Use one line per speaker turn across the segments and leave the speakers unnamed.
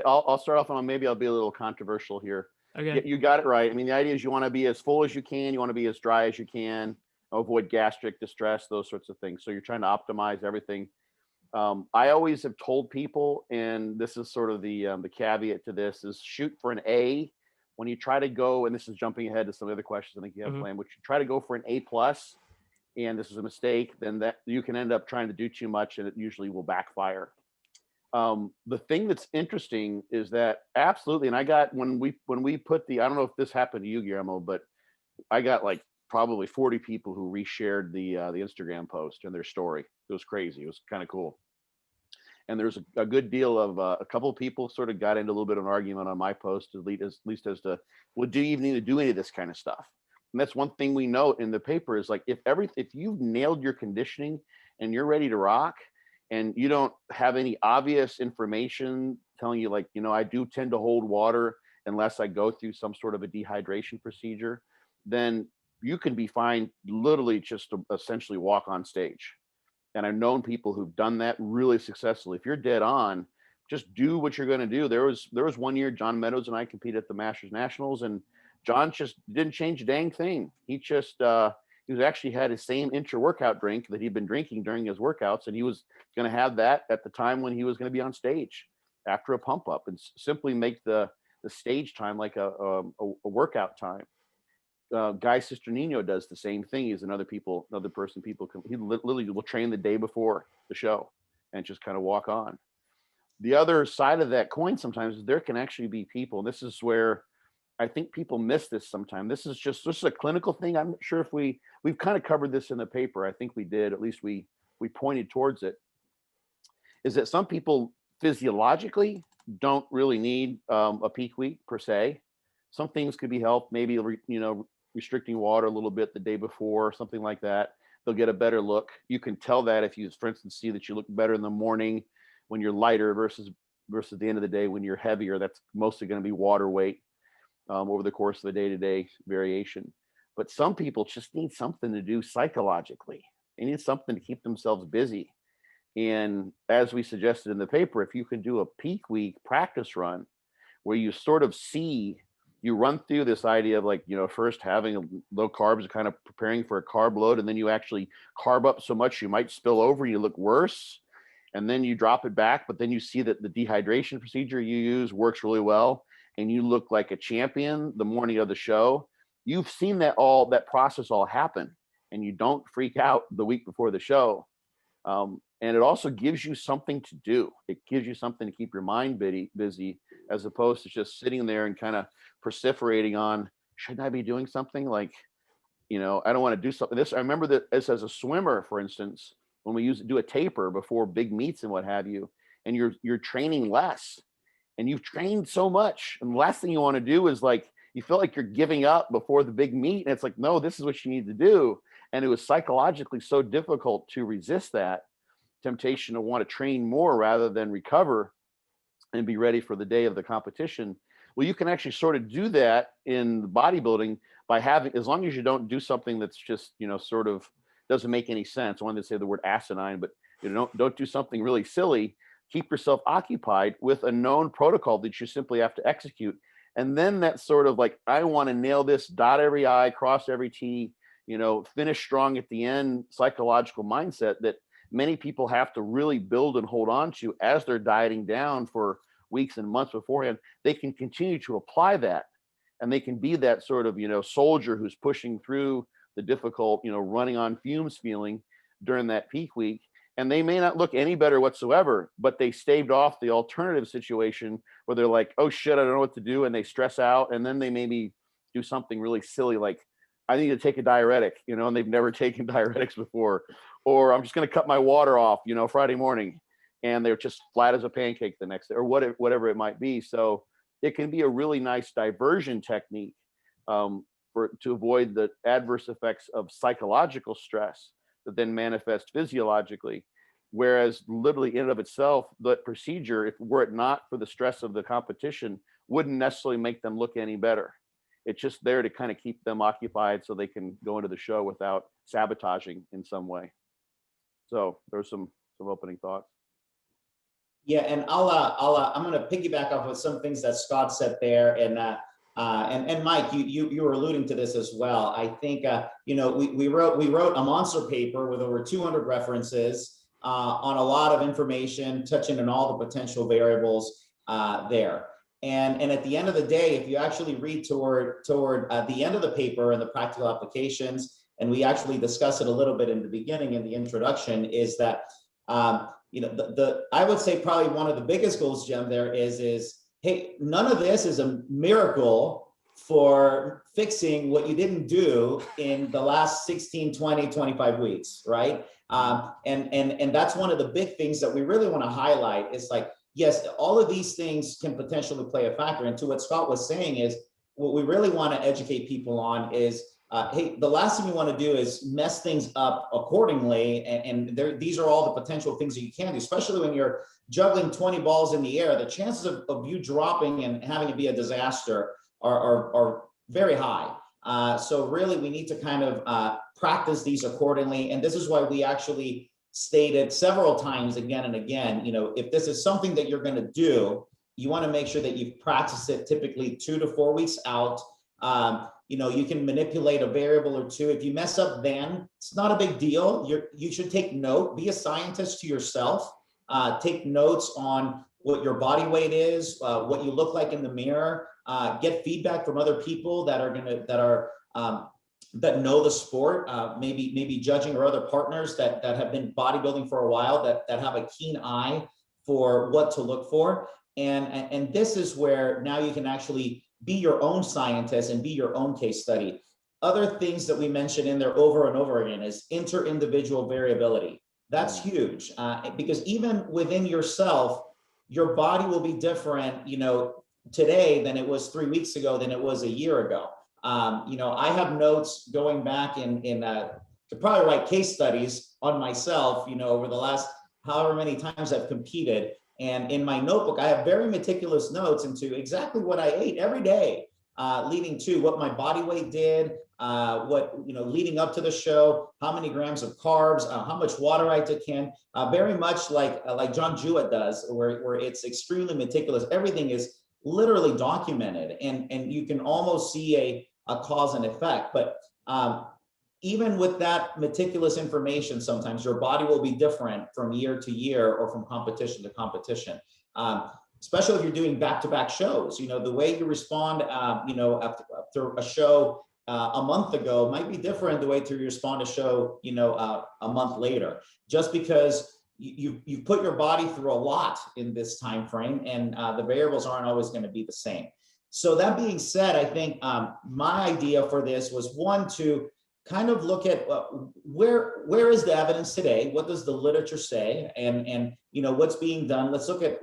I'll start off on, maybe I'll be a little controversial here.
Okay.
You got it right. I mean, the idea is you want to be as full as you can. You want to be as dry as you can, avoid gastric distress, those sorts of things. So you're trying to optimize everything. I always have told people, and this is sort of the caveat to this, is shoot for an A when you try to go. And this is jumping ahead to some of the other questions I think you have planned. But you try to go for an A plus, and this is a mistake, then that you can end up trying to do too much, and it usually will backfire. The thing that's interesting is that absolutely, and I got when we put I don't know if this happened to you, Guillermo, but I got like probably 40 people who reshared the Instagram post and their story. It was crazy. It was kind of cool. And there's a good deal of a couple of people sort of got into a little bit of an argument on my post, at least as to, well, do you even need to do any of this kind of stuff? And that's one thing we note in the paper is like, if you've nailed your conditioning and you're ready to rock, and you don't have any obvious information telling you, like, I do tend to hold water unless I go through some sort of a dehydration procedure, then you can be fine literally just to essentially walk on stage. And I've known people who've done that really successfully. If you're dead on, just do what you're going to do. There was one year John Meadows and I competed at the Masters Nationals, and John just didn't change a dang thing. He just he was actually had his same intra-workout drink that he'd been drinking during his workouts, and he was going to have that at the time when he was going to be on stage after a pump up, and simply make the stage time like a workout time. Guy Cisternino does the same thing. He's another person he literally will train the day before the show and just kind of walk on. The other side of that coin sometimes is there can actually be people, and this is where I think people miss this sometimes. This is a clinical thing. I'm not sure if we've kind of covered this in the paper. I think we did, at least we pointed towards it, is that some people physiologically don't really need a peak week per se. Some things could be helped, maybe, restricting water a little bit the day before, something like that. They'll get a better look. You can tell that if you, for instance, see that you look better in the morning when you're lighter versus the end of the day when you're heavier. That's mostly going to be water weight over the course of the day-to-day variation. But some people just need something to do psychologically. They need something to keep themselves busy. And as we suggested in the paper, if you can do a peak week practice run where you sort of you run through this idea of, like, first having low carbs, kind of preparing for a carb load, and then you actually carb up so much you might spill over and you look worse, and then you drop it back, but then you see that the dehydration procedure you use works really well, and you look like a champion the morning of the show. You've seen that process all happen, and you don't freak out the week before the show. And it also gives you something to do. It gives you something to keep your mind busy, as opposed to just sitting there and kind of perseverating on, shouldn't I be doing something? Like, I don't want to do something. I remember that as a swimmer, for instance, when we do a taper before big meets and what have you, and you're training less, and you've trained so much, and the last thing you want to do is, like, you feel like you're giving up before the big meet, and it's like, no, this is what you need to do. And it was psychologically so difficult to resist that temptation to want to train more rather than recover and be ready for the day of the competition. Well, you can actually sort of do that in bodybuilding by having, as long as you don't do something that's just, sort of doesn't make any sense. I wanted to say the word asinine, but don't do something really silly. Keep yourself occupied with a known protocol that you simply have to execute. And then that sort of, like, I want to nail this, dot every I, cross every T, finish strong at the end, psychological mindset that many people have to really build and hold on to as they're dieting down for weeks and months beforehand. They can continue to apply that, and they can be that sort of, soldier who's pushing through the difficult, running on fumes feeling during that peak week. And they may not look any better whatsoever, but they staved off the alternative situation where they're like, oh shit, I don't know what to do. And they stress out, and then they maybe do something really silly, like, I need to take a diuretic, and they've never taken diuretics before, or I'm just going to cut my water off, Friday morning, and they're just flat as a pancake the next day, or whatever it might be. So it can be a really nice diversion technique to avoid the adverse effects of psychological stress that then manifest physiologically. Whereas literally in and of itself, the procedure, were it not for the stress of the competition, wouldn't necessarily make them look any better. It's just there to kind of keep them occupied so they can go into the show without sabotaging in some way. So there's some opening thoughts.
Yeah, and I'm going to piggyback off of some things that Scott said there, and Mike, you were alluding to this as well. I think we wrote a monster paper with over 200 references on a lot of information, touching on all the potential variables there. And at the end of the day, if you actually read toward the end of the paper and the practical applications, and we actually discuss it a little bit in the beginning in the introduction, is that I would say probably one of the biggest goals, Jim, there is hey, none of this is a miracle for fixing what you didn't do in the last 16, 20, 25 weeks, right? And that's one of the big things that we really want to highlight is like, yes, all of these things can potentially play a factor. And to what Scott was saying is, what we really want to educate people on is, hey, the last thing you want to do is mess things up accordingly. And these are all the potential things that you can do, especially when you're juggling 20 balls in the air. The chances of you dropping and having it be a disaster are very high. So really, we need to kind of practice these accordingly. And this is why we actually stated several times again and again, if this is something that you're going to do, you want to make sure that you've practiced it typically 2 to 4 weeks out. You can manipulate a variable or two. If you mess up, then it's not a big deal. You should take note, be a scientist to yourself, take notes on what your body weight is, what you look like in the mirror, get feedback from other people that know the sport, maybe judging or other partners that have been bodybuilding for a while, that have a keen eye for what to look for. And this is where now you can actually be your own scientist and be your own case study. Other things that we mentioned in there over and over again is inter-individual variability. That's huge because even within yourself, your body will be different, today than it was 3 weeks ago, than it was a year ago. I have notes going back to probably write case studies on myself, over the last however many times I've competed. And in my notebook, I have very meticulous notes into exactly what I ate every day, leading to what my body weight did, leading up to the show, how many grams of carbs, how much water I took in, very much like John Jewett does, where it's extremely meticulous. Everything is literally documented, and you can almost see a cause and effect. But even with that meticulous information, sometimes your body will be different from year to year or from competition to competition, especially if you're doing back-to-back shows. The way you respond, after a show a month ago might be different the way to respond to a show, a month later, just because you put your body through a lot in this time frame, and the variables aren't always going to be the same. So that being said, I think my idea for this was one, to kind of look at where is the evidence today? What does the literature say? And what's being done? Let's look at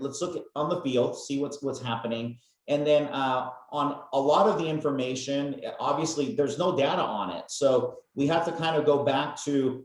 on the field, see what's happening. And then on a lot of the information, obviously there's no data on it. So we have to kind of go back to,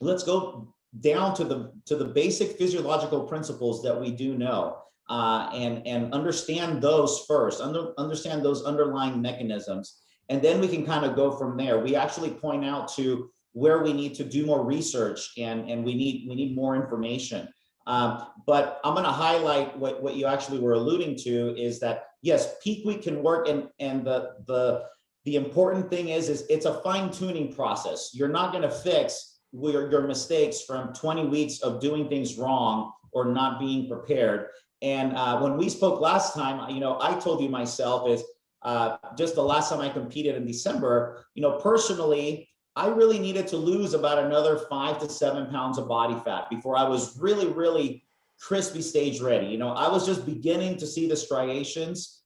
let's go down to the basic physiological principles that we do know, and understand those first, understand those underlying mechanisms. And then we can kind of go from there. We actually point out to where we need to do more research, and we need more information. But I'm going to highlight what you actually were alluding to, is that yes, peak week can work, and the important thing is it's a fine-tuning process. You're not going to fix your mistakes from 20 weeks of doing things wrong or not being prepared. And when we spoke last time, I told you myself is, just the last time I competed in December, personally, I really needed to lose about another 5 to 7 pounds of body fat before I was really, really crispy stage ready. I was just beginning to see the striations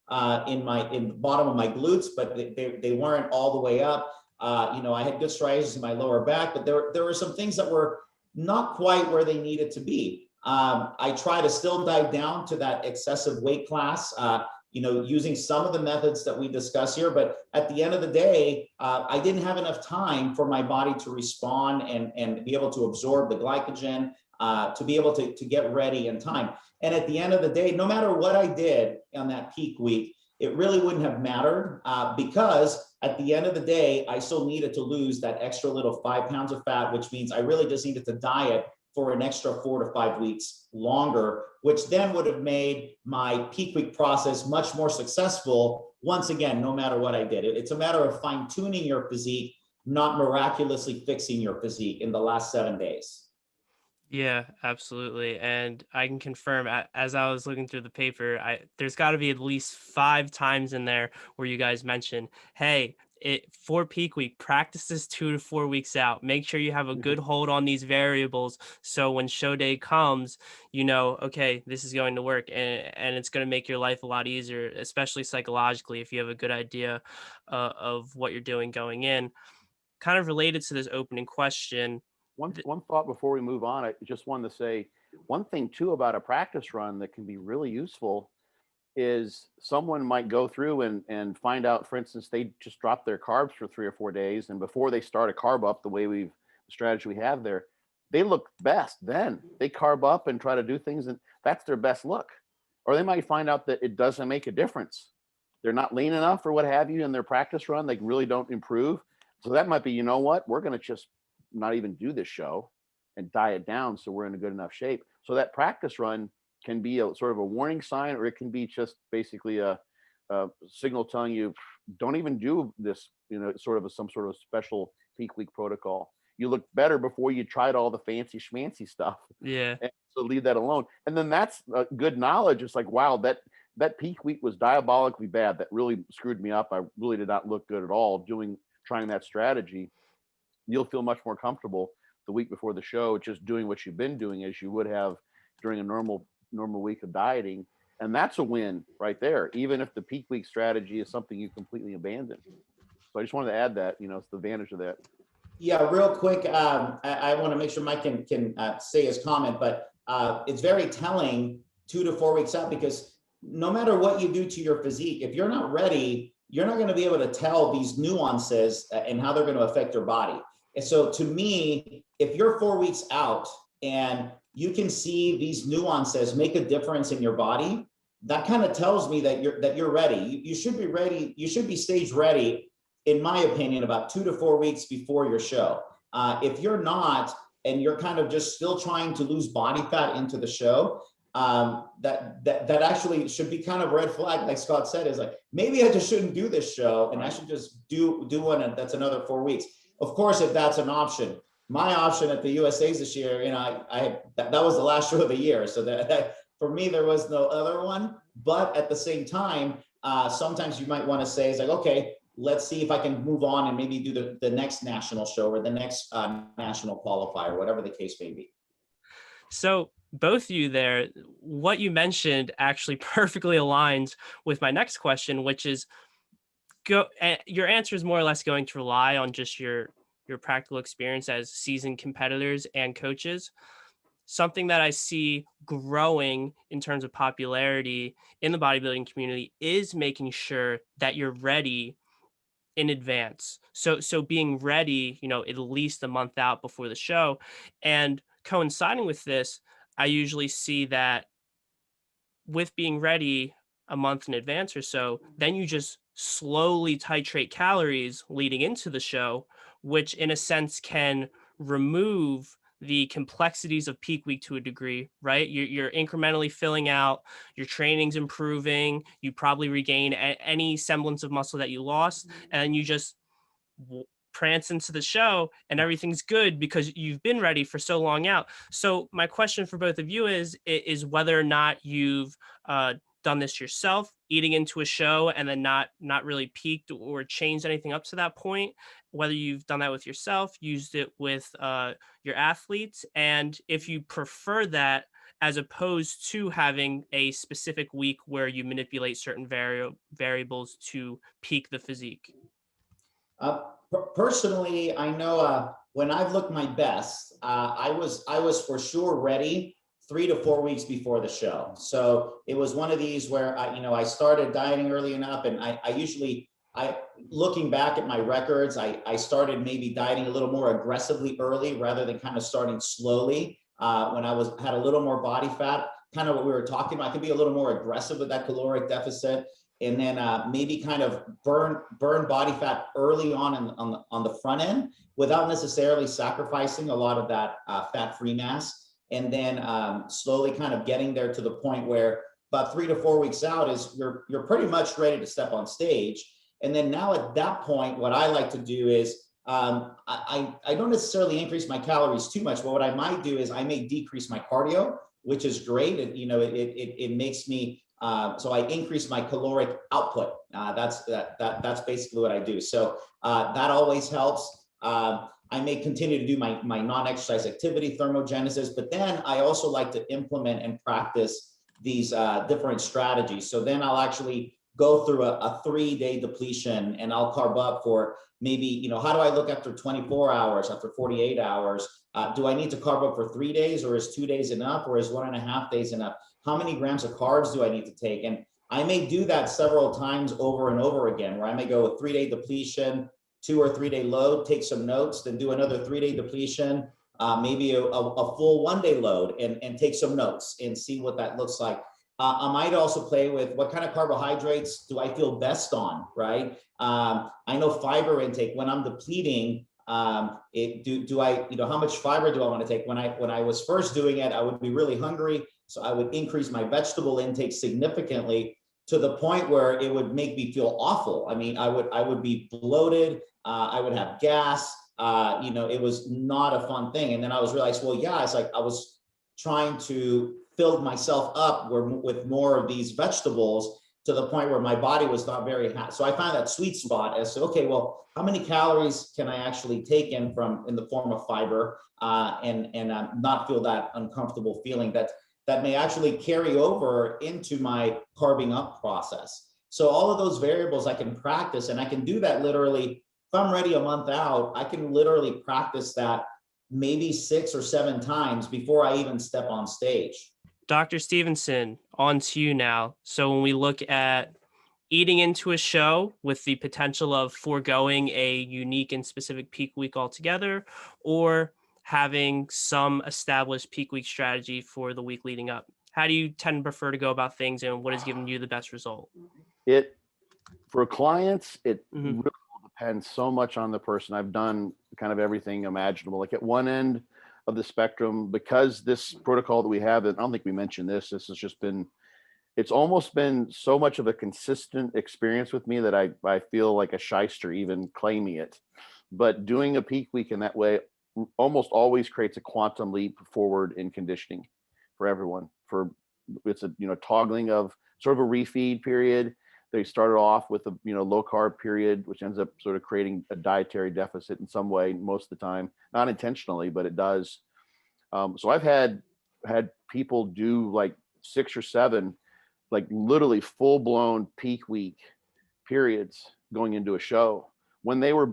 in the bottom of my glutes, but they weren't all the way up. I had good striations in my lower back, but there were some things that were not quite where they needed to be. I try to still dive down to that excessive weight class, using some of the methods that we discuss here. But at the end of the day, I didn't have enough time for my body to respond and be able to absorb the glycogen, to be able to get ready in time. And at the end of the day, no matter what I did on that peak week, it really wouldn't have mattered, because at the end of the day, I still needed to lose that extra little 5 pounds of fat, which means I really just needed to diet for an extra 4 to 5 weeks longer, which then would have made my peak week process much more successful. Once again, no matter what I did, it's a matter of fine tuning your physique, not miraculously fixing your physique in the last 7 days.
Yeah, absolutely. And I can confirm, as I was looking through the paper, there's got to be at least 5 times in there where you guys mentioned, hey, for peak week, practice this 2 to 4 weeks out. Make sure you have a good hold on these variables. So when show day comes, you know, okay, this is going to work, and it's going to make your life a lot easier, especially psychologically, if you have a good idea of what you're doing going in. Kind of related to this opening question.
One thought before we move on, I just wanted to say one thing too about a practice run that can be really useful is someone might go through and find out, for instance, they just dropped their carbs for 3 or 4 days, and before they start a carb up, the strategy we have there, they look best. Then they carb up and try to do things, and that's their best look. Or they might find out that it doesn't make a difference. They're not lean enough or what have you in their practice run. They really don't improve. So that might be, you know what, we're going to just not even do this show and diet down so we're in a good enough shape. So that practice run can be a sort of a warning sign, or it can be just basically a signal telling you, don't even do this, you know, sort of some sort of special peak week protocol. You look better before you tried all the fancy schmancy stuff.
Yeah.
And so leave that alone. And then that's good knowledge. It's like, wow, that peak week was diabolically bad. That really screwed me up. I really did not look good at all trying that strategy. You'll feel much more comfortable the week before the show, just doing what you've been doing as you would have during a normal week of dieting. And that's a win right there, even if the peak week strategy is something you completely abandon. So I just wanted to add that, you know, it's the advantage of that.
Yeah, real quick, I want to make sure Mike can say his comment, but it's very telling 2 to 4 weeks out, because no matter what you do to your physique, if you're not ready, you're not going to be able to tell these nuances and how they're going to affect your body. And so to me, if you're 4 weeks out and you can see these nuances make a difference in your body, that kind of tells me that you're ready. You should be ready. You should be stage ready, in my opinion, about 2 to 4 weeks before your show. If you're not, and you're kind of just still trying to lose body fat into the show, that actually should be kind of red flag. Like Scott said, is like, maybe I just shouldn't do this show, and I should just do one that's another 4 weeks. Of course, if that's an option. My option at the USA's this year, you know, that was the last show of the year. So that for me, there was no other one. But at the same time, sometimes you might want to say, it's like, okay, let's see if I can move on and maybe do the next national show or the next national qualifier, whatever the case may be.
So both of you there, what you mentioned actually perfectly aligns with my next question, which is your answer is more or less going to rely on just your practical experience as seasoned competitors and coaches. Something that I see growing in terms of popularity in the bodybuilding community is making sure that you're ready in advance. So being ready, you know, at least a month out before the show. And coinciding with this, I usually see that with being ready a month in advance or so, then you just slowly titrate calories leading into the show, which in a sense can remove the complexities of peak week to a degree, right? You're incrementally filling out, your training's improving, you probably regain any semblance of muscle that you lost, and you just prance into the show and everything's good because you've been ready for so long out. So my question for both of you is whether or not you've done this yourself, eating into a show and then not really peaked or changed anything up to that point, whether you've done that with yourself, used it with your athletes, and if you prefer that as opposed to having a specific week where you manipulate certain variables to peak the physique.
Personally, I know when I've looked my best, I was for sure ready 3 to 4 weeks before the show. So it was one of these where I started dieting early enough, and I looking back at my records, I started maybe dieting a little more aggressively early rather than kind of starting slowly. When I had a little more body fat, kind of what we were talking about, I could be a little more aggressive with that caloric deficit, and then maybe kind of burn body fat early on the front end without necessarily sacrificing a lot of that fat-free mass. and then slowly kind of getting there to the point where about 3 to 4 weeks out is you're pretty much ready to step on stage. And then now at that point, what I like to do is I don't necessarily increase my calories too much, but what I might do is I may decrease my cardio, which is great. It makes me so I increase my caloric output. That's basically what I do. So that always helps. I may continue to do my non-exercise activity, thermogenesis, but then I also like to implement and practice these different strategies. So then I'll actually go through a 3-day depletion, and I'll carb up for maybe, how do I look after 24 hours, after 48 hours? Do I need to carb up for 3 days, or is 2 days enough, or is 1.5 days enough? How many grams of carbs do I need to take? And I may do that several times over and over again, where I may go a 3-day depletion, 2 or 3 day load, take some notes, then do another 3-day depletion, maybe a full 1-day load, and take some notes and see what that looks like. I might also play with what kind of carbohydrates do I feel best on, right? I know fiber intake, when I'm depleting, how much fiber do I want to take? When I was first doing it, I would be really hungry. So I would increase my vegetable intake significantly to the point where it would make me feel awful. I mean, I would be bloated. I would have gas. It was not a fun thing. And then I was realized, well, yeah, it's like I was trying to fill myself up with more of these vegetables to the point where my body was not very happy. So I found that sweet spot as to, okay, well, how many calories can I actually take in the form of fiber and not feel that uncomfortable feeling that may actually carry over into my carbing up process. So all of those variables I can practice, and I can do that literally. If I'm ready a month out, I can literally practice that maybe 6 or 7 times before I even step on stage.
Dr. Stevenson, on to you now. So when we look at eating into a show with the potential of foregoing a unique and specific peak week altogether, or having some established peak week strategy for the week leading up, how do you tend to prefer to go about things, and what has given you the best result?
For clients, it
Mm-hmm.
really depends so much on the person. I've done kind of everything imaginable. Like at one end of the spectrum, because this protocol that we have, and I don't think we mentioned this has just been, it's almost been so much of a consistent experience with me that I feel like a shyster even claiming it. But doing a peak week in that way almost always creates a quantum leap forward in conditioning for everyone. It's a toggling of sort of a refeed period. They started off with a low carb period, which ends up sort of creating a dietary deficit in some way most of the time, not intentionally, but it does. So I've had people do like 6 or 7, like literally full blown peak week periods going into a show when they were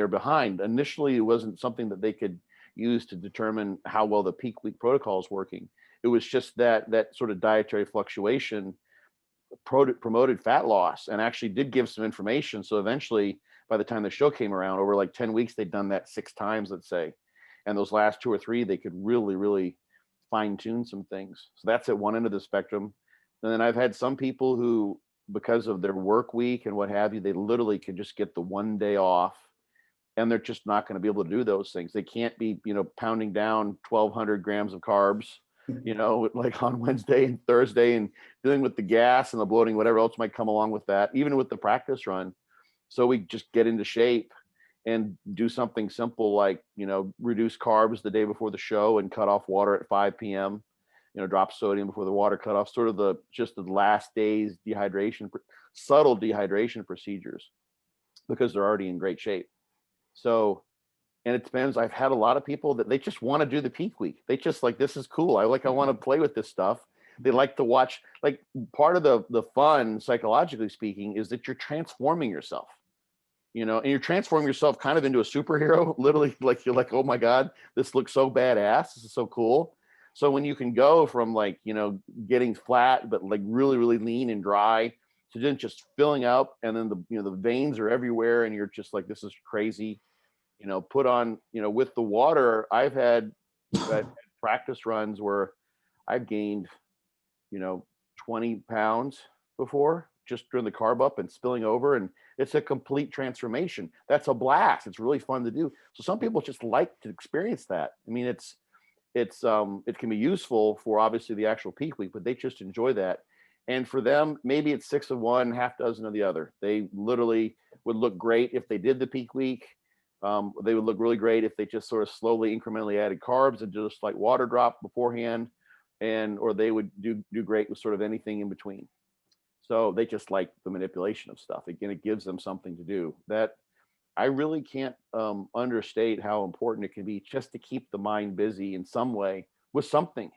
behind. Initially, it wasn't something that they could use to determine how well the peak week protocol is working. It was just that sort of dietary fluctuation promoted fat loss and actually did give some information. So eventually, by the time the show came around, over like 10 weeks, they'd done that 6 times, let's say. And those last 2 or 3, they could really, really fine tune some things. So that's at one end of the spectrum. And then I've had some people who, because of their work week and what have you, they literally could just get the 1 day off, and they're just not going to be able to do those things. They can't be, pounding down 1,200 grams of carbs, like on Wednesday and Thursday, and dealing with the gas and the bloating, whatever else might come along with that, even with the practice run. So we just get into shape and do something simple like, reduce carbs the day before the show and cut off water at 5 p.m., drop sodium before the water cutoff, sort of the last day's subtle dehydration procedures, because they're already in great shape. So, and it depends. I've had a lot of people that they just want to do the peak week. They just like, this is cool. I want to play with this stuff. They like to watch, like, part of the fun, psychologically speaking, is that you're transforming yourself, and you're transforming yourself kind of into a superhero, literally. Like, you're like, oh my God, this looks so badass. This is so cool. So when you can go from like, getting flat, but like really, really lean and dry, to then just filling up, and then the veins are everywhere, and you're just like, this is crazy. Put on, with the water, I've had practice runs where I've gained, 20 pounds before, just during the carb up and spilling over. And it's a complete transformation. That's a blast. It's really fun to do. So some people just like to experience that. I mean, it can be useful for obviously the actual peak week, but they just enjoy that. And for them, maybe it's 6 of one, half dozen of the other. They literally would look great if they did the peak week. They would look really great if they just sort of slowly, incrementally added carbs and just like water drop beforehand, or they would do great with sort of anything in between. So they just like the manipulation of stuff. Again, it gives them something to do. That I really can't understate how important it can be just to keep the mind busy in some way with something.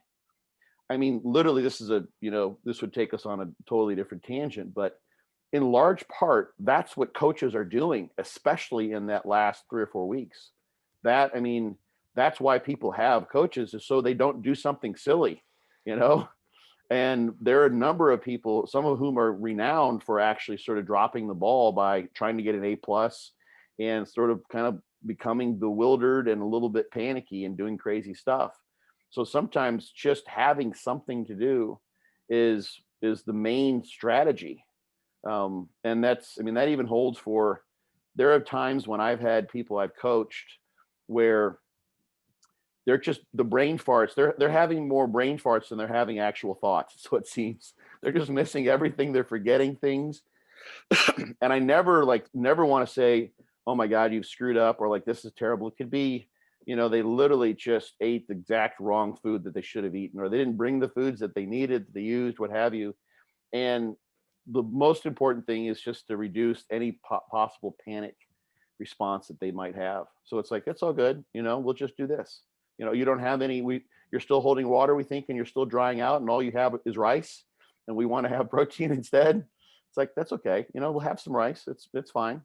I mean, literally, this would take us on a totally different tangent, but in large part, that's what coaches are doing, especially in that last 3 or 4 weeks. I mean, that's why people have coaches, is so they don't do something silly, you know? And there are a number of people, some of whom are renowned for actually sort of dropping the ball by trying to get an A+ and sort of kind of becoming bewildered and a little bit panicky and doing crazy stuff. So sometimes just having something to do is the main strategy. And that even holds for, there are times when I've had people I've coached where they're just the brain farts. They're having more brain farts than they're having actual thoughts. So it seems they're just missing everything. They're forgetting things. And I never want to say, oh my God, you've screwed up, or like, this is terrible. It could be, they literally just ate the exact wrong food that they should have eaten, or they didn't bring the foods that they needed, they used, what have you. And the most important thing is just to reduce any possible panic response that they might have. So it's like, it's all good. We'll just do this. You don't have you're still holding water, we think, and you're still drying out, and all you have is rice, and we want to have protein instead. It's like, that's okay. We'll have some rice. It's fine,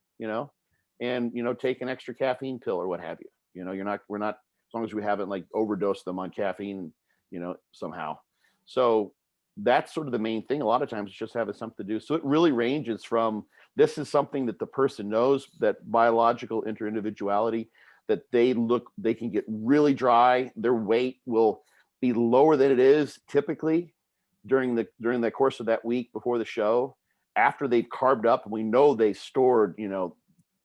and, take an extra caffeine pill or what have you. We're not, as long as we haven't like overdosed them on caffeine, somehow. So that's sort of the main thing. A lot of times it's just having something to do. So it really ranges from, this is something that the person knows, that biological interindividuality, that they can get really dry. Their weight will be lower than it is typically during the course of that week before the show, after they've carved up, and we know they stored,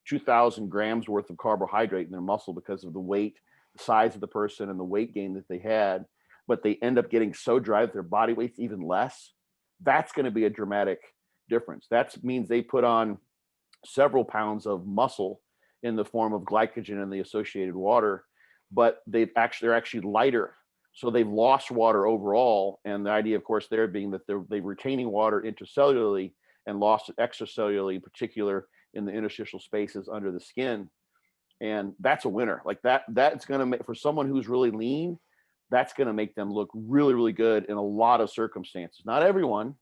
2,000 grams worth of carbohydrate in their muscle because of the weight, the size of the person, and the weight gain that they had, but they end up getting so dry that their body weight's even less. That's going to be a dramatic difference. That means they put on several pounds of muscle in the form of glycogen and the associated water, but they're actually lighter. So they've lost water overall. And the idea, of course, there being that they're retaining water intracellularly and lost it extracellularly, in particular in the interstitial spaces under the skin. And that's a winner. Like that's going to make, for someone who's really lean, that's going to make them look really, really good in a lot of circumstances. Not everyone,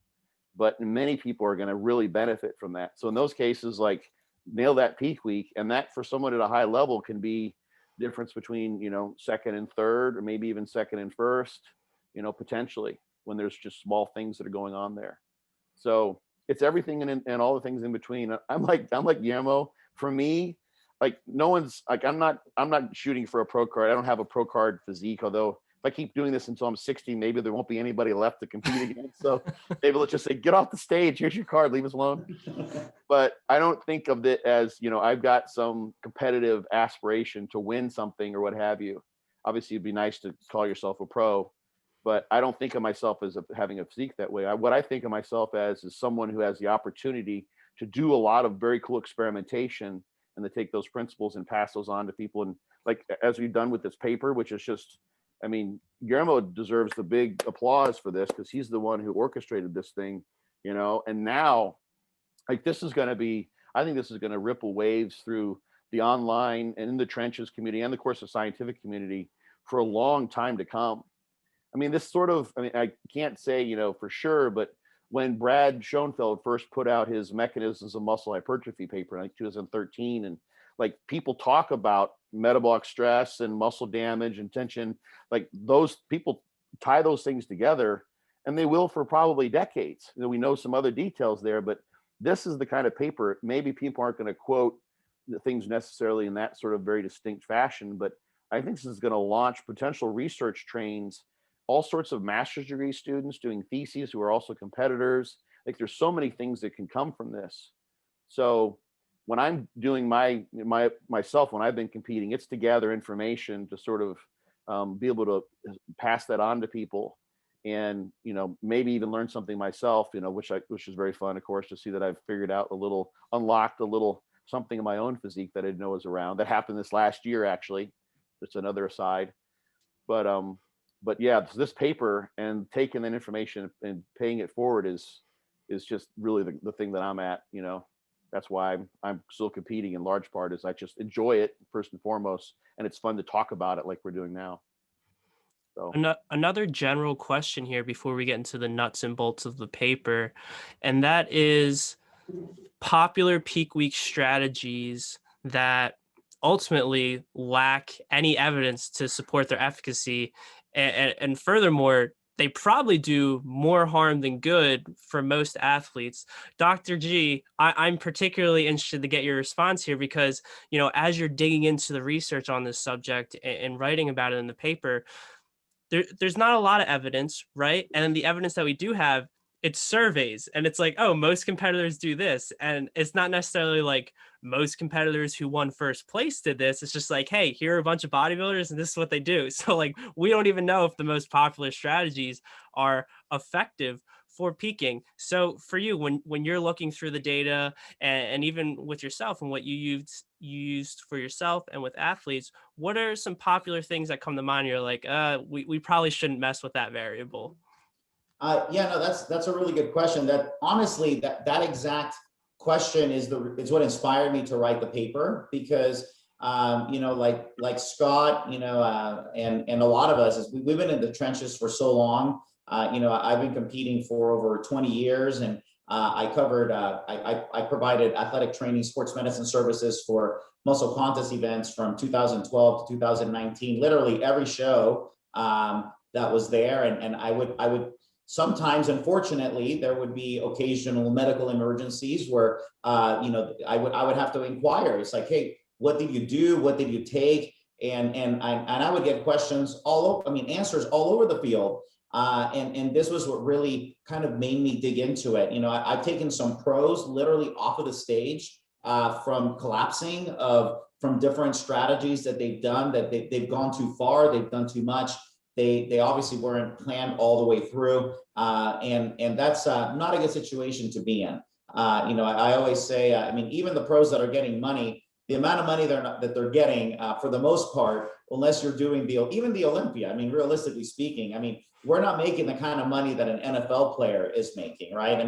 but many people are going to really benefit from that. So in those cases, like, nail that peak week, and that for someone at a high level can be difference between, second and third, or maybe even second and first, potentially, when there's just small things that are going on there. So it's everything and all the things in between. I'm like Guillermo. For me, like, no one's like, I'm not shooting for a pro card. I don't have a pro card physique, although if I keep doing this until I'm 60, maybe there won't be anybody left to compete against. So maybe let's just say, get off the stage. Here's your card. Leave us alone. But I don't think of it as, I've got some competitive aspiration to win something or what have you. Obviously, it'd be nice to call yourself a pro, but I don't think of myself as having a physique that way. What I think of myself as is someone who has the opportunity to do a lot of very cool experimentation, and to take those principles and pass those on to people. And like, as we've done with this paper, which is just, I mean, Guillermo deserves the big applause for this, because he's the one who orchestrated this thing, and now, like, this is going to be, I think this is going to ripple waves through the online and in the trenches community and, of course, the scientific community for a long time to come. I mean, this sort of, I can't say, for sure, but when Brad Schoenfeld first put out his Mechanisms of Muscle Hypertrophy paper in like 2013, and like, people talk about metabolic stress and muscle damage and tension, like, those people tie those things together, and they will for probably decades. We know some other details there, but this is the kind of paper, maybe people aren't going to quote the things necessarily in that sort of very distinct fashion, but I think this is going to launch potential research trains, all sorts of master's degree students doing theses who are also competitors. Like, there's so many things that can come from this. So when I'm doing myself, when I've been competing, it's to gather information to sort of be able to pass that on to people, and maybe even learn something myself, which is very fun, of course, to see that I've unlocked a little something in my own physique that I didn't know was around. That happened this last year, actually. It's another aside, but yeah, this paper and taking that information and paying it forward is just really the thing that I'm at. That's why I'm still competing in large part, is I just enjoy it first and foremost, and it's fun to talk about it like we're doing now. So
another general question here before we get into the nuts and bolts of the paper, and that is popular peak week strategies that ultimately lack any evidence to support their efficacy. And furthermore, they probably do more harm than good for most athletes. Dr. G, I'm particularly interested to get your response here because, as you're digging into the research on this subject and writing about it in the paper, there's not a lot of evidence, right? And then the evidence that we do have, it's surveys, and it's like, oh, most competitors do this. And it's not necessarily like most competitors who won first place did this. It's just like, hey, here are a bunch of bodybuilders and this is what they do. So like, we don't even know if the most popular strategies are effective for peaking. So for you, when you're looking through the data and even with yourself and what you used for yourself and with athletes, what are some popular things that come to mind? You're like, we probably shouldn't mess with that variable.
Yeah, no, that's a really good question. That honestly, that exact question is what inspired me to write the paper, because like Scott, and a lot of us, we've been in the trenches for so long. I've been competing for over 20 years, and I provided athletic training, sports medicine services for muscle contest events from 2012 to 2019. Literally every show that was there, and I would. Sometimes, unfortunately, there would be occasional medical emergencies where, I would have to inquire. It's like, hey, what did you do? What did you take? And I would get questions answers all over the field. And this was what really kind of made me dig into it. I've taken some pros literally off of the stage from collapsing from different strategies that they've done, that they've gone too far, they've done too much. They obviously weren't planned all the way through, and that's not a good situation to be in. I always say, even the pros that are getting money, the amount of money that they're getting, for the most part, unless you're doing even the Olympia, realistically speaking, we're not making the kind of money that an NFL player is making, right?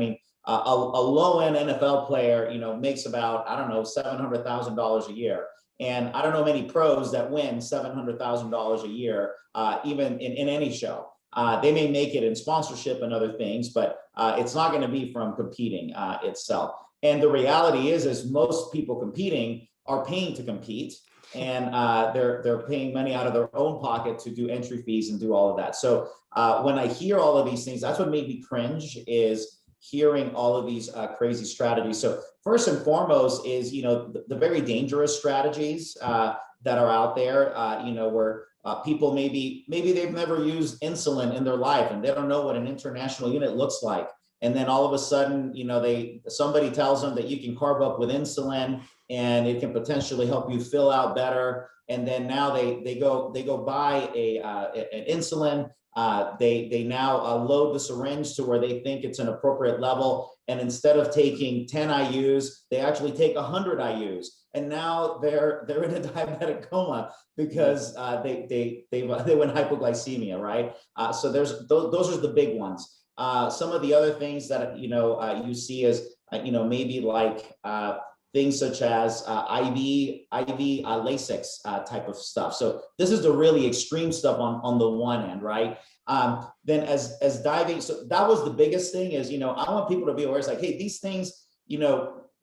A low-end NFL player, makes about, $700,000 a year. And I don't know many pros that win $700,000 a year, even in any show. They may make it in sponsorship and other things, but it's not going to be from competing itself. And the reality is most people competing are paying to compete, and they're paying money out of their own pocket to do entry fees and do all of that. So when I hear all of these things, that's what made me cringe, is hearing all of these crazy strategies. So first and foremost is, the very dangerous strategies that are out there, where people maybe they've never used insulin in their life and they don't know what an international unit looks like. And then all of a sudden, somebody tells them that you can carb up with insulin and it can potentially help you fill out better. And then now they go buy an insulin. They now load the syringe to where they think it's an appropriate level. And instead of taking 10 IUs, they actually take 100 IUs. And now they're in a diabetic coma because they went hypoglycemia, right? So those are the big ones. Some of the other things that you see is maybe like things such as IV Lasix type of stuff. So this is the really extreme stuff on the one end, right? Then as diving, so that was the biggest thing is, I want people to be aware. It's like, hey, these things,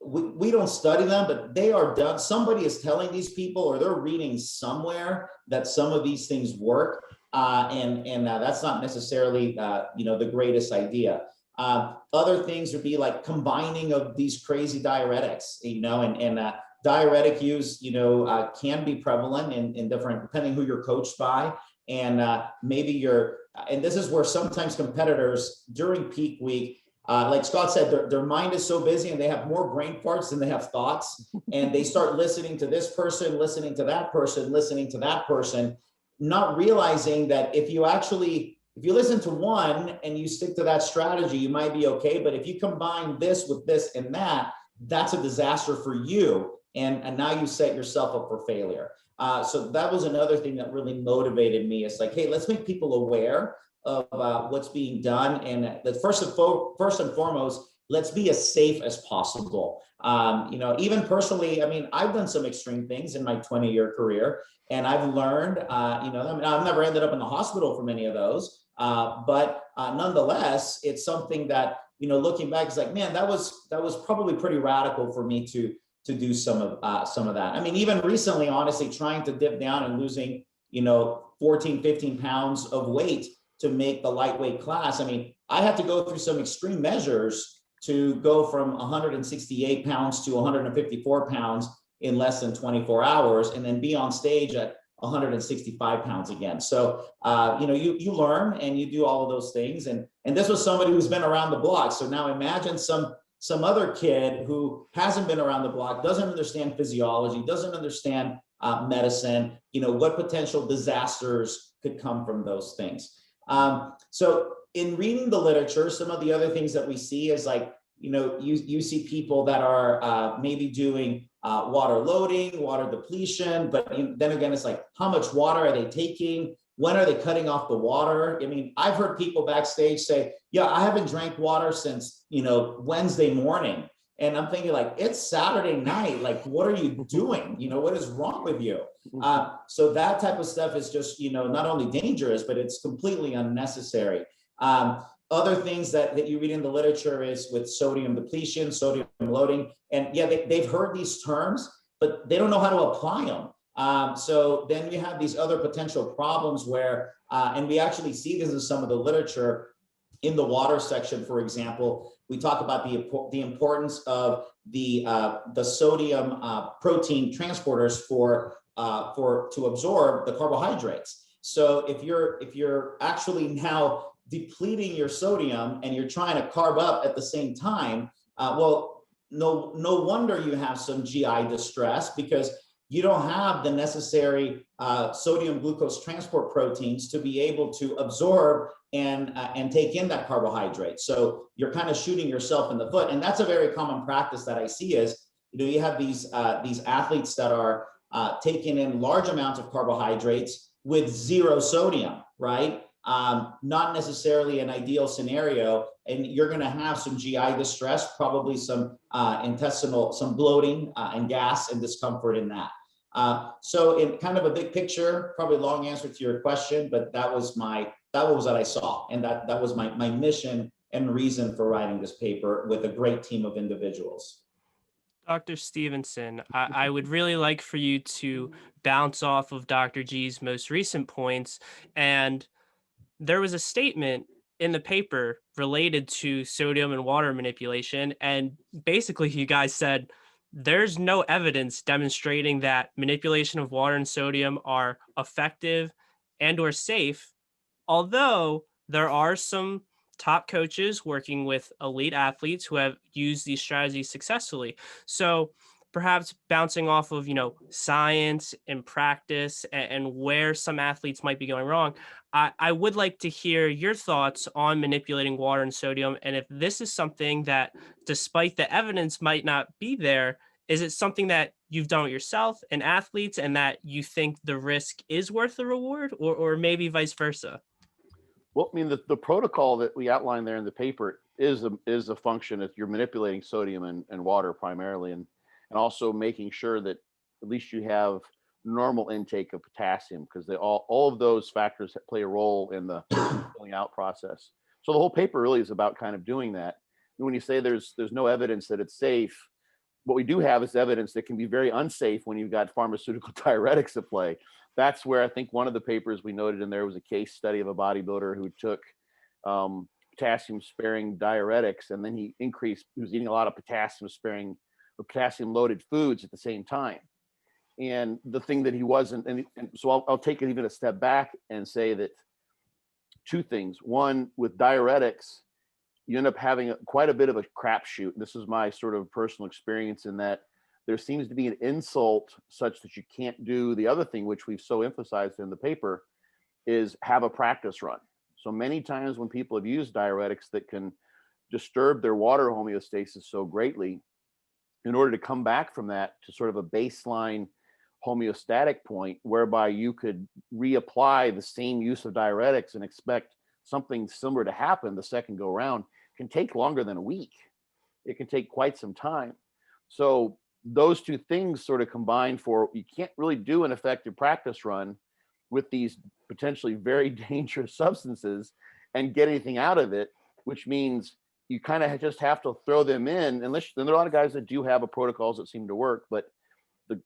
we don't study them, but they are done. Somebody is telling these people, or they're reading somewhere that some of these things work. And that's not necessarily, the greatest idea. Other things would be like combining of these crazy diuretics, and diuretic use, can be prevalent in different, depending who you're coached by. And maybe and this is where sometimes competitors during peak week, like Scott said, their mind is so busy and they have more brain farts than they have thoughts. And they start listening to this person, listening to that person, listening to that person. not realizing that if you listen to one and you stick to that strategy, you might be okay. But if you combine this with this and that, that's a disaster for you. And now you set yourself up for failure. So that was another thing that really motivated me. It's like, hey, let's make people aware of what's being done. And first and foremost, let's be as safe as possible. Even personally, I mean, I've done some extreme things in my 20-year career, and I've learned, I've never ended up in the hospital for many of those, but nonetheless, it's something that, looking back, it's like, man, that was probably pretty radical for me to do some of that. I mean, even recently, honestly, trying to dip down and losing, 14, 15 pounds of weight to make the lightweight class. I mean, I had to go through some extreme measures to go from 168 pounds to 154 pounds in less than 24 hours, and then be on stage at 165 pounds again. So, you learn and you do all of those things. And this was somebody who's been around the block. So now imagine some other kid who hasn't been around the block, doesn't understand physiology, doesn't understand medicine, what potential disasters could come from those things. So in reading the literature, some of the other things that we see is like, you see people that are maybe doing water loading, water depletion, but then again, it's like, how much water are they taking? When are they cutting off the water? I mean, I've heard people backstage say, yeah, I haven't drank water since, Wednesday morning. And I'm thinking like, it's Saturday night. Like, what are you doing? What is wrong with you? So that type of stuff is just, not only dangerous, but it's completely unnecessary. Other things that you read in the literature is with sodium depletion, sodium loading. And yeah, they've heard these terms, but they don't know how to apply them. So then you have these other potential problems where, and we actually see this in some of the literature in the water section, for example. We talk about the importance of the sodium protein transporters to absorb the carbohydrates. So if you're actually now depleting your sodium and you're trying to carb up at the same time, no wonder you have some GI distress, because you don't have the necessary sodium glucose transport proteins to be able to absorb and take in that carbohydrate. So you're kind of shooting yourself in the foot. And that's a very common practice that I see is, you have these athletes that are taking in large amounts of carbohydrates with zero sodium, right? Not necessarily an ideal scenario. And you're going to have some GI distress, probably some intestinal, some bloating and gas and discomfort in that. So in kind of a big picture, probably long answer to your question, but that was what I saw. And that was my mission and reason for writing this paper with a great team of individuals.
Dr. Stevenson, I would really like for you to bounce off of Dr. G's most recent points. And there was a statement in the paper related to sodium and water manipulation. And basically, you guys said, there's no evidence demonstrating that manipulation of water and sodium are effective and or safe, although there are some top coaches working with elite athletes who have used these strategies successfully. So perhaps bouncing off of, science and practice and where some athletes might be going wrong, I would like to hear your thoughts on manipulating water and sodium. And if this is something that, despite the evidence might not be there, is it something that you've done it yourself and athletes and that you think the risk is worth the reward, or maybe vice versa?
Well, I mean, the protocol that we outline there in the paper is a function if you're manipulating sodium and water primarily, and also making sure that at least you have normal intake of potassium, because all of those factors play a role in the filling out process. So the whole paper really is about kind of doing that. And when you say there's no evidence that it's safe, what we do have is evidence that can be very unsafe when you've got pharmaceutical diuretics at play. That's where I think one of the papers we noted in there was a case study of a bodybuilder who took potassium sparing diuretics, and then he was eating a lot of potassium sparing or potassium loaded foods at the same time. And the thing that he wasn't, and so I'll take it even a step back and say that two things. One, with diuretics, you end up having quite a bit of a crapshoot. This is my sort of personal experience in that there seems to be an insult such that you can't do the other thing, which we've so emphasized in the paper, is have a practice run. So many times when people have used diuretics that can disturb their water homeostasis so greatly, in order to come back from that to sort of a baseline homeostatic point whereby you could reapply the same use of diuretics and expect something similar to happen the second go around, can take longer than a week. It can take quite some time. So those two things sort of combine for, you can't really do an effective practice run with these potentially very dangerous substances and get anything out of it, which means you kind of just have to throw them in, unless, and there are a lot of guys that do have protocols that seem to work, but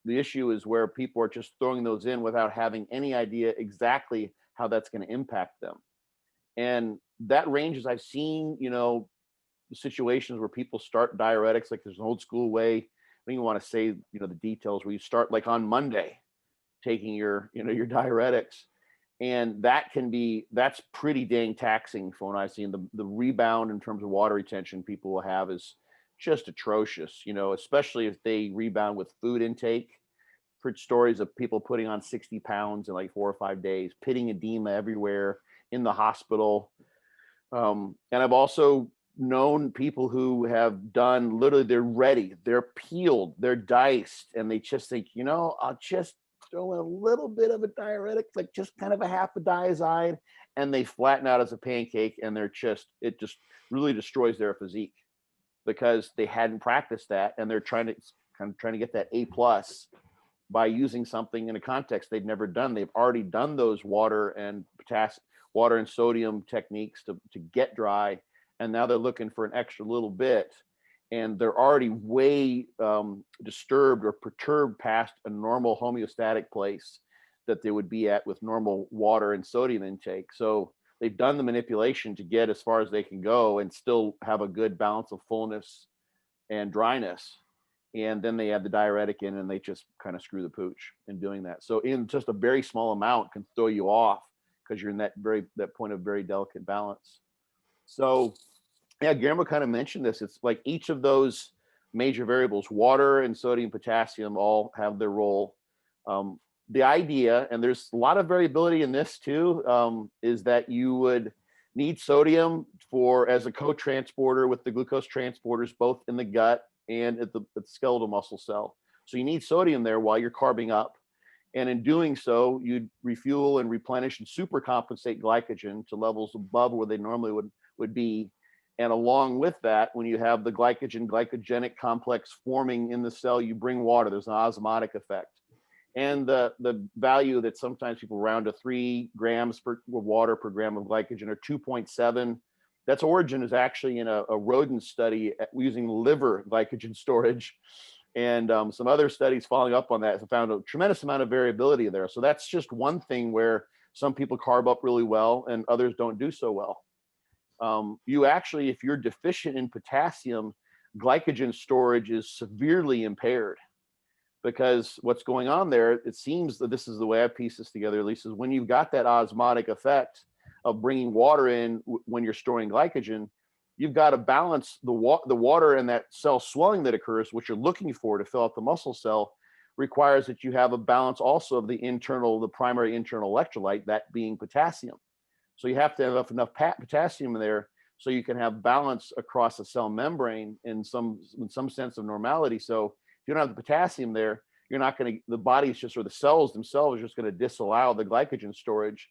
the issue is where people are just throwing those in without having any idea exactly how that's going to impact them. And that ranges, I've seen, situations where people start diuretics, like there's an old school way, I don't even want to say, the details, where you start like on Monday taking your diuretics. And that's pretty dang taxing from what I've seen. The rebound in terms of water retention people will have is just atrocious, especially if they rebound with food intake. Heard stories of people putting on 60 pounds in like 4 or 5 days, pitting edema everywhere, in the hospital. And I've also known people who have done, literally, they're ready, they're peeled, they're diced, and they just think, I'll just throw in a little bit of a diuretic, like just kind of a half a diazide, and they flatten out as a pancake, and it just really destroys their physique because they hadn't practiced that, and they're trying to get that A+ by using something in a context they've never done. They've already done those water and sodium techniques to get dry, and now they're looking for an extra little bit, and they're already way disturbed or perturbed past a normal homeostatic place that they would be at with normal water and sodium intake. So they've done the manipulation to get as far as they can go and still have a good balance of fullness and dryness. And then they add the diuretic in, and they just kind of screw the pooch in doing that. So in just a very small amount can throw you off because you're in that point of very delicate balance. So yeah, Guillermo kind of mentioned this. It's like each of those major variables, water and sodium, potassium, all have their role. The idea, and there's a lot of variability in this too, is that you would need sodium as a co-transporter with the glucose transporters, both in the gut and at the skeletal muscle cell. So you need sodium there while you're carbing up. And in doing so, you'd refuel and replenish and supercompensate glycogen to levels above where they normally would be. And along with that, when you have the glycogenic complex forming in the cell, you bring water. There's an osmotic effect. And the value that sometimes people round to 3 grams of water per gram of glycogen, or 2.7. That's origin is actually in a rodent study using liver glycogen storage. And some other studies following up on that have found a tremendous amount of variability there. So that's just one thing where some people carb up really well and others don't do so well. You actually, if you're deficient in potassium, glycogen storage is severely impaired, because what's going on there, it seems that this is the way I piece this together, at least, is when you've got that osmotic effect of bringing water in when you're storing glycogen, you've got to balance the water and that cell swelling that occurs, which you're looking for to fill out the muscle cell, requires that you have a balance also of the primary internal electrolyte, that being potassium. So you have to have enough potassium in there so you can have balance across the cell membrane in some sense of normality. So if you don't have the potassium there, you're not going to, the body's just, or the cells themselves are just going to disallow the glycogen storage,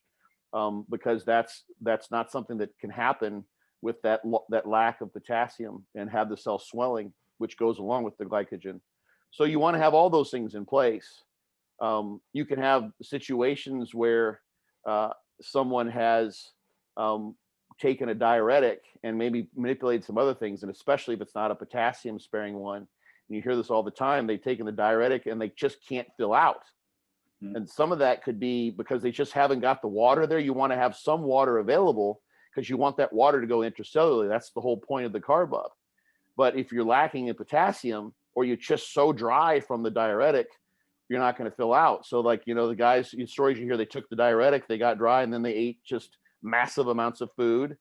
because that's not something that can happen with that lack of potassium, and have the cell swelling, which goes along with the glycogen. So you want to have all those things in place. You can have situations where someone has taken a diuretic and maybe manipulated some other things, and especially if it's not a potassium sparing one, and you hear this all the time, they've taken the diuretic and they just can't fill out. And some of that could be because they just haven't got the water there. You want to have some water available because you want that water to go intracellularly. That's the whole point of the carb up. But if you're lacking in potassium, or you're just so dry from the diuretic, you're not going to fill out. So like, the guys, stories you hear, they took the diuretic, they got dry, and then they ate just massive amounts of food.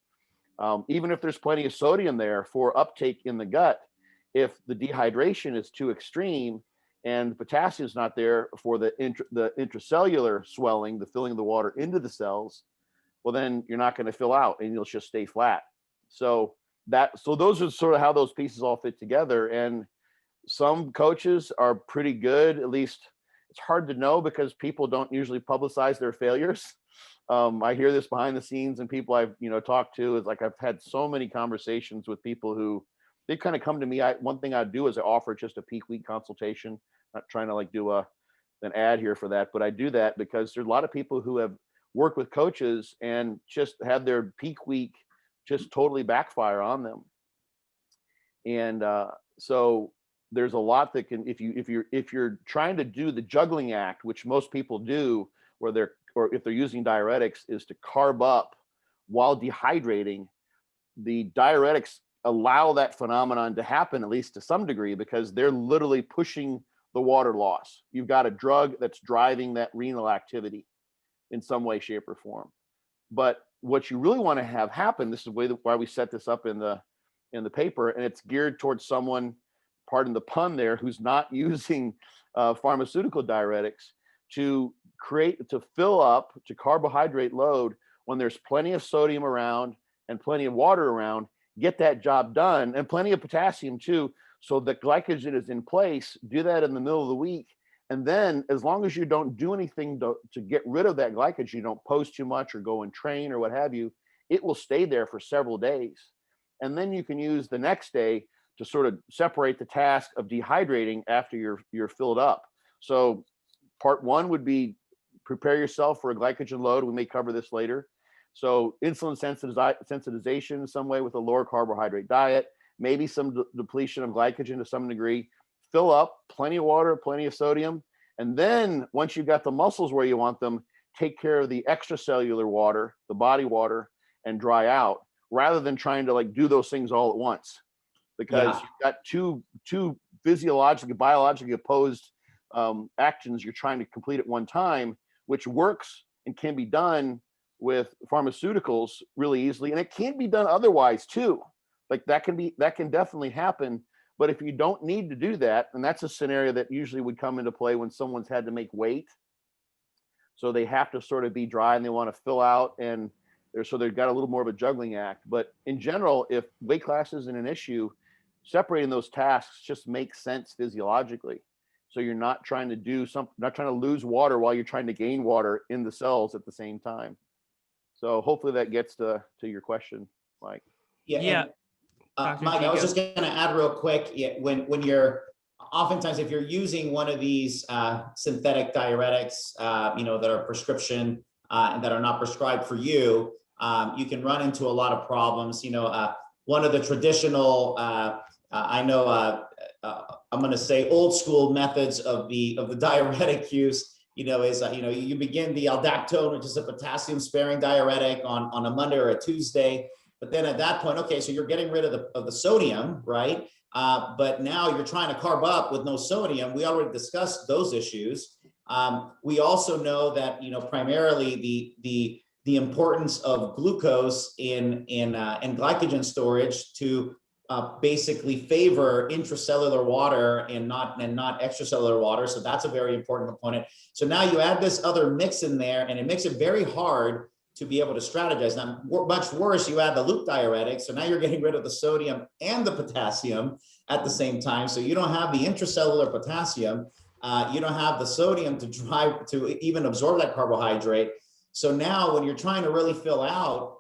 Even if there's plenty of sodium there for uptake in the gut, if the dehydration is too extreme, and the potassium is not there for the intracellular swelling, the filling of the water into the cells, well, then you're not going to fill out and you'll just stay flat. So those are sort of how those pieces all fit together. And some coaches are pretty good, at least it's hard to know because people don't usually publicize their failures. I hear this behind the scenes, and people I've talked to is like, I've had so many conversations with people who they kind of come to me. One thing I do is I offer just a peak week consultation. Not trying to like do an ad here for that, but I do that because there's a lot of people who have worked with coaches and just had their peak week just totally backfire on them. And so there's a lot that can, if you're trying to do the juggling act, which most people do, or if they're using diuretics, is to carb up while dehydrating. The diuretics allow that phenomenon to happen, at least to some degree, because they're literally pushing the water loss. You've got a drug that's driving that renal activity in some way, shape, or form. But what you really want to have happen, this is why we set this up in the paper, and it's geared towards someone, pardon the pun there, who's not using pharmaceutical diuretics, to fill up, to carbohydrate load when there's plenty of sodium around and plenty of water around, get that job done, and plenty of potassium too, so the glycogen is in place. Do that in the middle of the week. And then as long as you don't do anything to get rid of that glycogen, you don't post too much or go and train or what have you, it will stay there for several days. And then you can use the next day to sort of separate the task of dehydrating after you're filled up. So part one would be prepare yourself for a glycogen load. We may cover this later. So insulin sensitization in some way with a lower carbohydrate diet, maybe some depletion of glycogen to some degree, fill up, plenty of water, plenty of sodium. And then once you've got the muscles where you want them, take care of the extracellular water, the body water, and dry out, rather than trying to like do those things all at once. Because you've got two physiologically, biologically opposed actions you're trying to complete at one time, which works and can be done with pharmaceuticals really easily. And it can be done otherwise too. Like that can definitely happen. But if you don't need to do that, and that's a scenario that usually would come into play when someone's had to make weight. So they have to sort of be dry and they want to fill out, and they've got a little more of a juggling act. But in general, if weight class isn't an issue, separating those tasks just makes sense physiologically. So you're not trying to not trying to lose water while you're trying to gain water in the cells at the same time. So hopefully that gets to your question, Mike.
Yeah. Mike, I was just going to add real quick. When you're oftentimes, if you're using one of these synthetic diuretics, that are prescription and that are not prescribed for you, you can run into a lot of problems. One of the traditional, I'm going to say old school methods of the diuretic use, is you begin the aldactone, which is a potassium sparing diuretic on a Monday or a Tuesday. But then at that point, okay, so you're getting rid of the sodium, right? But now you're trying to carb up with no sodium. We already discussed those issues. We also know that primarily the importance of glucose in glycogen storage to basically favor intracellular water and not extracellular water. So that's a very important component. So now you add this other mix in there, and it makes it very hard to be able to strategize. Now, much worse, you add the loop diuretic. So now you're getting rid of the sodium and the potassium at the same time. So you don't have the intracellular potassium. You don't have the sodium to even absorb that carbohydrate. So now when you're trying to really fill out,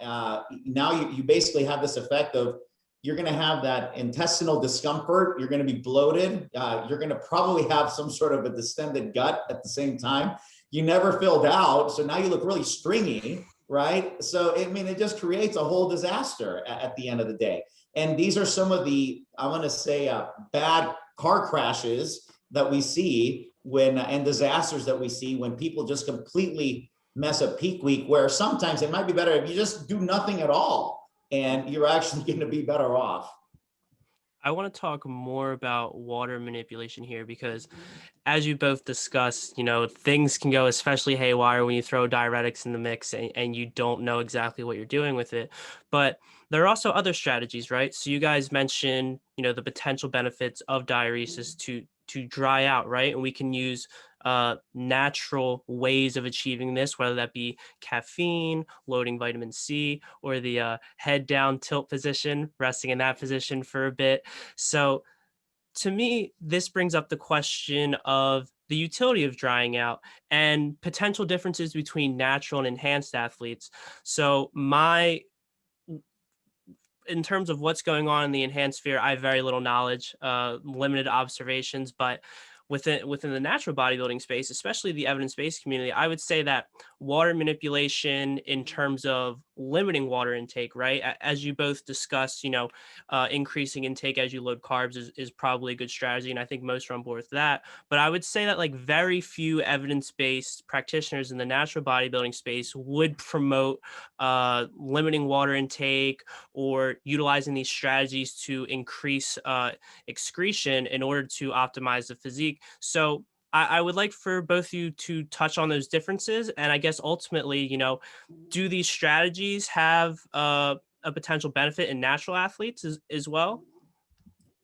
now you basically have this effect of, you're going to have that intestinal discomfort. You're going to be bloated. You're going to probably have some sort of a distended gut at the same time. You never filled out. So now you look really stringy, right? So, it just creates a whole disaster at the end of the day. And these are some of the, I want to say, bad car crashes that we see and disasters that we see when people just completely mess up peak week, where sometimes it might be better if you just do nothing at all, and you're actually going to be better off.
I want to talk more about water manipulation here, because as you both discussed, things can go especially haywire when you throw diuretics in the mix and you don't know exactly what you're doing with it. But there are also other strategies, right? So you guys mentioned, the potential benefits of diuresis to to dry out, right? And we can use natural ways of achieving this, whether that be caffeine, loading vitamin C, or the head down tilt position, resting in that position for a bit. So to me, this brings up the question of the utility of drying out and potential differences between natural and enhanced athletes. So in terms of what's going on in the enhanced sphere, I have very little knowledge, limited observations, but within the natural bodybuilding space, especially the evidence-based community, I would say that water manipulation in terms of limiting water intake, right? As you both discussed, increasing intake as you load carbs is probably a good strategy. And I think most are on board with that. But I would say that like very few evidence-based practitioners in the natural bodybuilding space would promote limiting water intake or utilizing these strategies to increase excretion in order to optimize the physique. So I would like for both of you to touch on those differences. And I guess ultimately, do these strategies have a potential benefit in natural athletes as well?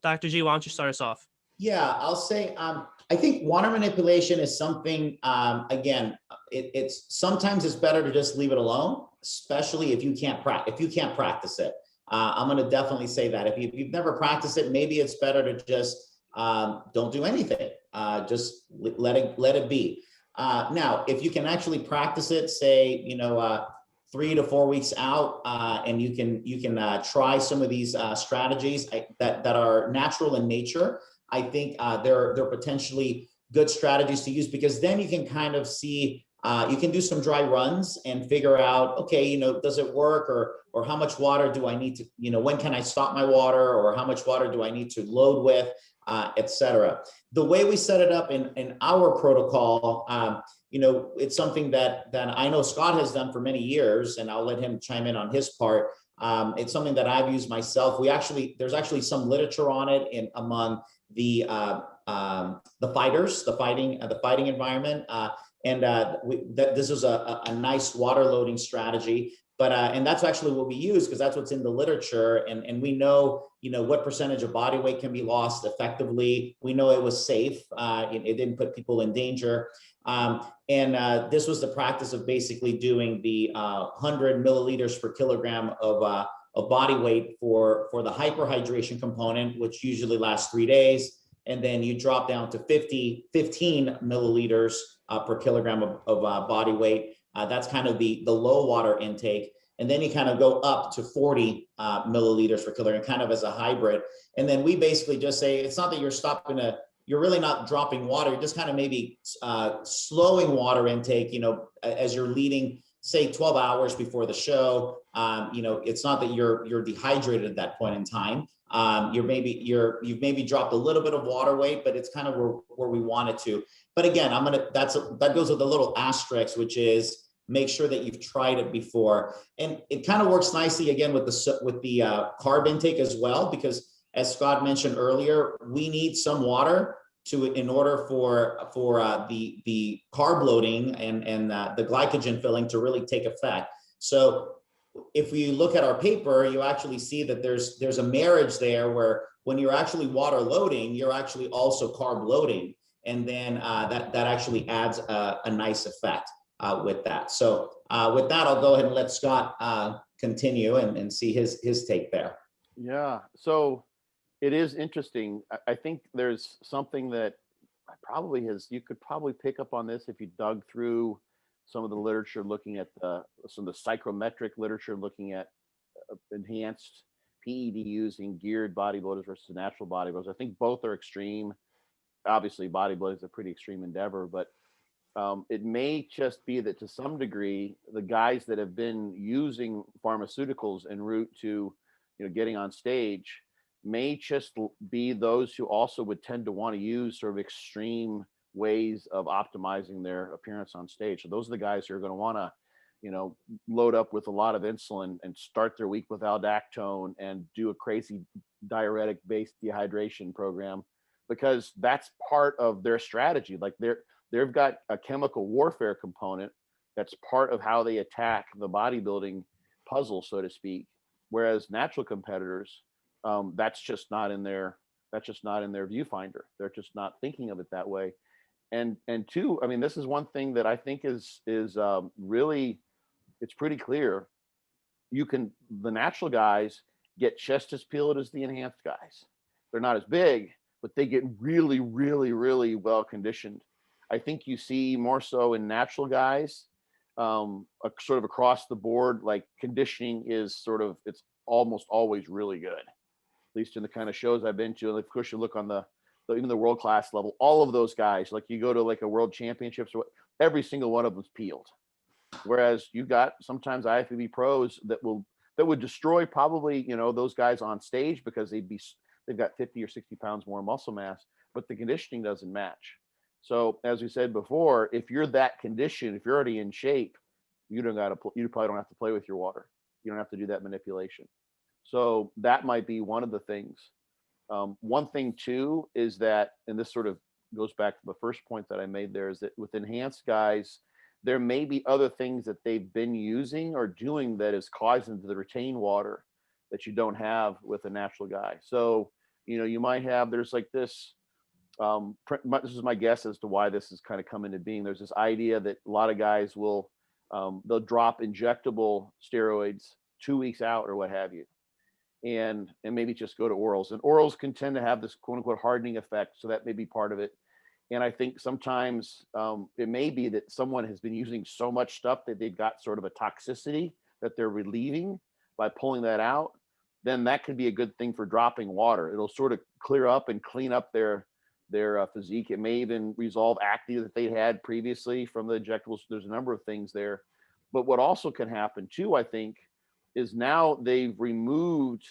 Dr. G, why don't you start us off?
Yeah, I'll say, I think water manipulation is something, again, it's sometimes it's better to just leave it alone, especially if you can't practice it. I'm going to definitely say that if you've never practiced it, maybe it's better to just don't do anything. Just let it be. Now, if you can actually practice it, say, 3 to 4 weeks out, and you can try some of these strategies that are natural in nature. I think they're potentially good strategies to use, because then you can kind of see, you can do some dry runs and figure out, okay, does it work, or how much water do I need to, when can I stop my water, or how much water do I need to load with, etc. The way we set it up in our protocol, it's something that I know Scott has done for many years, and I'll let him chime in on his part. It's something that I've used myself. There's actually some literature on it among the fighters, the fighting environment, this is a nice water loading strategy. But and that's actually what we use, because that's what's in the literature, and we know what percentage of body weight can be lost effectively. We know it was safe. It didn't put people in danger. This was the practice of basically doing the 100 milliliters per kilogram of body weight for the hyperhydration component, which usually lasts 3 days. And then you drop down to 15 milliliters per kilogram of body weight. That's kind of the low water intake. And then you kind of go up to 40 milliliters per kilogram, kind of as a hybrid. And then we basically just say, it's not that you're really not dropping water. You're just kind of maybe slowing water intake, as you're leading, say 12 hours before the show. It's not that you're dehydrated at that point in time. You've maybe dropped a little bit of water weight, but it's kind of where we want it to. But again, that goes with a little asterisk, which is make sure that you've tried it before. And it kind of works nicely again with the carb intake as well, because as Scott mentioned earlier, we need some water in order for the carb loading and the glycogen filling to really take effect. So if we look at our paper, you actually see that there's a marriage there where when you're actually water loading, you're actually also carb loading. And then that actually adds a nice effect with that. So with that, I'll go ahead and let Scott continue and see his take there.
Yeah. So it is interesting. I think there's something that you could probably pick up on this if you dug through some of the literature, looking at some of the psychrometric literature, looking at enhanced PED using geared bodybuilders versus natural bodybuilders. I think both are extreme. Obviously, bodybuilding is a pretty extreme endeavor, but it may just be that to some degree, the guys that have been using pharmaceuticals en route to, getting on stage may just be those who also would tend to want to use sort of extreme ways of optimizing their appearance on stage. So those are the guys who are going to want to, load up with a lot of insulin and start their week with aldactone and do a crazy diuretic-based dehydration program, because that's part of their strategy. Like they've got a chemical warfare component that's part of how they attack the bodybuilding puzzle, so to speak. Whereas natural competitors, that's just not in their That's just not in their viewfinder. They're just not thinking of it that way. And two, I mean, this is one thing that I think is really, it's pretty clear. The natural guys get just as peeled as the enhanced guys. They're not as big, but they get really, really, really well conditioned. I think you see more so in natural guys, sort of across the board, like conditioning is sort of, it's almost always really good, at least in the kind of shows I've been to. And of course, you look on even the world class level, all of those guys, like you go to like a world championships, every single one of them's peeled. Whereas you got sometimes IFBB pros that would destroy probably, those guys on stage because they've got 50 or 60 pounds more muscle mass, but the conditioning doesn't match. So as we said before, if you're that conditioned, if you're already in shape, you probably don't have to play with your water. You don't have to do that manipulation. So that might be one of the things. One thing too is that, and this sort of goes back to the first point that I made there, is that with enhanced guys, there may be other things that they've been using or doing that is causing them to retain water that you don't have with a natural guy. So, you might have, there's like this, this is my guess as to why this has kind of come into being. There's this idea that a lot of guys will, they'll drop injectable steroids 2 weeks out or what have you, and maybe just go to orals. And orals can tend to have this quote unquote hardening effect. So that may be part of it. And I think sometimes it may be that someone has been using so much stuff that they've got sort of a toxicity that they're relieving by pulling that out. Then that could be a good thing for dropping water. It'll sort of clear up and clean up their physique. It may even resolve acne that they had previously from the injectables. There's a number of things there. But what also can happen too, I think, is now they've removed,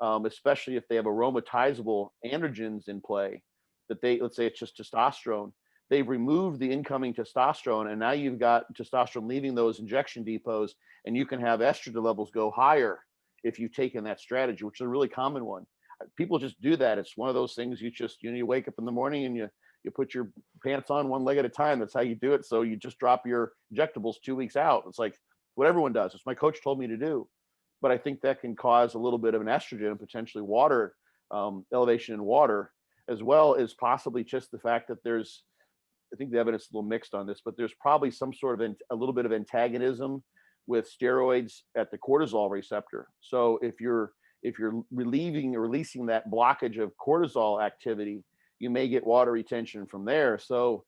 especially if they have aromatizable androgens in play, that let's say it's just testosterone, they've removed the incoming testosterone, and now you've got testosterone leaving those injection depots, and you can have estrogen levels go higher if you've taken that strategy, which is a really common one. People just do that. It's one of those things you wake up in the morning and you put your pants on one leg at a time. That's how you do it. So you just drop your injectables 2 weeks out. It's like what everyone does. It's my coach told me to do. But I think that can cause a little bit of an estrogen and potentially water elevation in water, as well as possibly just the fact that I think the evidence is a little mixed on this, but there's probably some sort of a little bit of antagonism with steroids at the cortisol receptor. So if you're relieving or releasing that blockage of cortisol activity, you may get water retention from there. So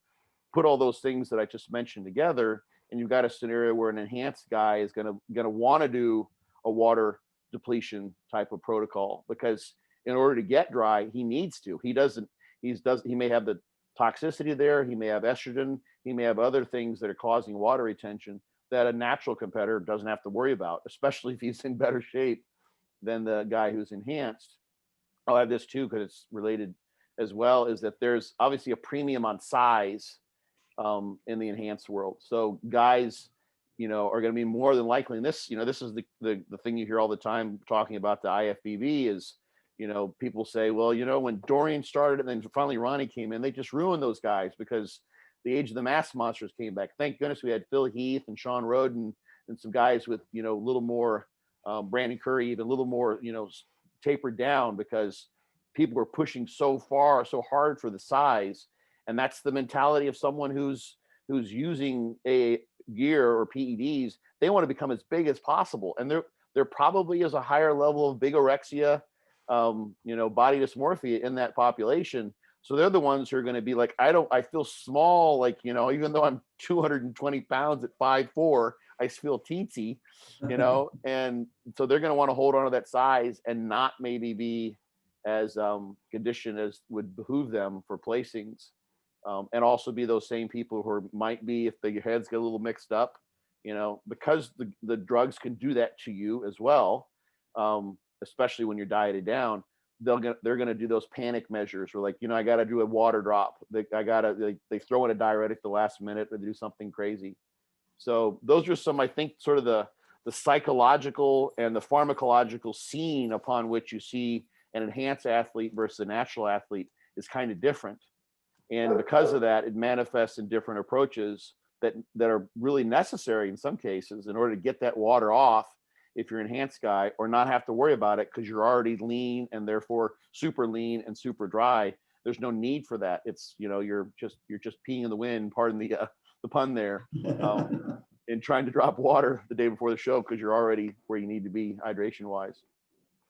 put all those things that I just mentioned together, and you've got a scenario where an enhanced guy is going to want to do a water depletion type of protocol, because in order to get dry, he needs to. He may have the toxicity there. He may have estrogen. He may have other things that are causing water retention that a natural competitor doesn't have to worry about, especially if he's in better shape than the guy who's enhanced. I'll add this too, because it's related as well, is that there's obviously a premium on size in the enhanced world. So guys, are going to be more than likely. And this, this is the thing you hear all the time talking about the IFBB is, people say, well, when Dorian started and then finally Ronnie came in, they just ruined those guys because the age of the mass monsters came back. Thank goodness we had Phil Heath and Sean Roden and some guys with, a little more, Brandon Curry, even a little more, tapered down, because people were pushing so hard for the size. And that's the mentality of someone who's using a gear or PEDs. They want to become as big as possible. And there probably is a higher level of bigorexia, body dysmorphia in that population. So they're the ones who are going to be like, I feel small, like, even though I'm 220 pounds at 5'4", I feel teensy, and so they're going to want to hold on to that size and not maybe be as conditioned as would behoove them for placings, and also be those same people who might be, if their heads get a little mixed up, because the drugs can do that to you as well, especially when you're dieted down. They're going to do those panic measures where, like, I got to do a water drop. They throw in a diuretic the last minute or do something crazy. So those are some, I think, sort of the psychological and the pharmacological scene upon which you see an enhanced athlete versus a natural athlete is kind of different. And because of that, it manifests in different approaches that are really necessary in some cases in order to get that water off if you're an enhanced guy, or not have to worry about it because you're already lean and therefore super lean and super dry. There's no need for that. It's, you're just peeing in the wind, pardon the pun there, and trying to drop water the day before the show because you're already where you need to be hydration wise.